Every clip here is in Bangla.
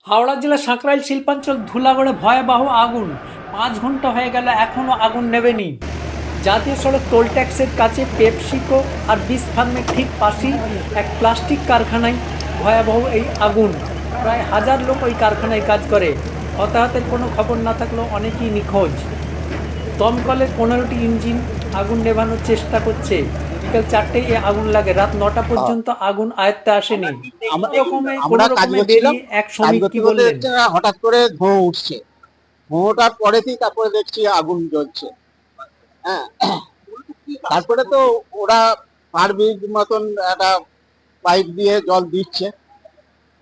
হাওড়া জেলার সাঁকরাইল শিল্পাঞ্চল ধুলাগড়ে ভয়াবহ আগুন। 5 ঘন্টা হয়ে গেল এখনও আগুন নেভেনি। জাতীয় সড়ক টোল ট্যাক্সের কাছে পেপসিকো আর বিস ফার্মের ঠিক পাশেই এক প্লাস্টিক কারখানায় ভয়াবহ এই আগুন। প্রায় 1000 লোক ওই কারখানায় কাজ করে। হতাহতের কোনো খবর না থাকলেও অনেকেই নিখোঁজ। দমকলের 15টি ইঞ্জিন আগুন নেভানোর চেষ্টা করছে। বিকেল 4টায় এ আগুন লাগে। রাত 9টা পর্যন্ত আগুন আয়ত্তে আসেনি। কোনো রকমে বেরিয়ে এক শ্রমিক কি বললেন। হঠাৎ করে ধোঁয়া উঠছে, ধোঁয়াটার পরেতেই তারপরে দেখছি আগুন জ্বলছে। হ্যাঁ, তারপরে তো ওরা পারবিক মতন একটা পাইপ দিয়ে জল দিচ্ছে,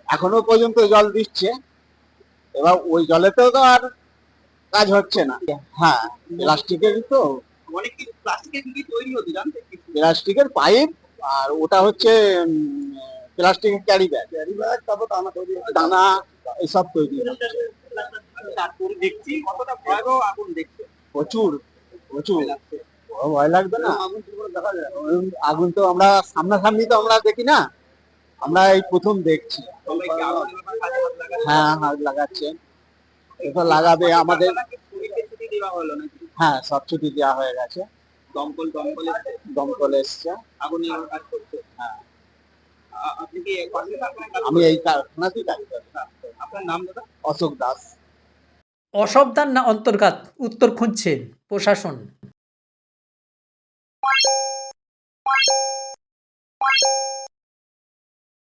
এখনো পর্যন্ত জল দিচ্ছে। এবার ওই জলেতেও তো আর কাজ হচ্ছে না। হ্যাঁ, প্লাস্টিকের তো অনেক কিছু প্লাস্টিকের কি তৈরি হতো জানতে, প্লাস্টিকের পাইপ। আর ওটা হচ্ছে প্লাস্টিকের ক্যারি ব্যাগ, তারপর দানা এসব তৈরি হচ্ছে। তারপরে দেখছি কতটা ভয়াবহ আগুন, দেখছে প্রচুর প্রচুর ভয় লাগবে না। আগুন দেখা যায়, আগুন তো আমরা সামনাসামনি তো আমরা দেখি না, আমরা এই প্রথম দেখছি। হ্যাঁ, হাত লাগাচ্ছে, এটা লাগাবে আমাদের। হ্যাঁ, সব ছুটি দেওয়া হয়ে গেছে। দমকল এসছে, আগুন নেভানোর কাজ করছে। হ্যাঁ, আমি এই কারখানাতেই কাজ করি। আপনার নাম দাদা? অশোক দাস। অসাবধান না অন্তর্ঘাত, উত্তর খুঁজছে প্রশাসন।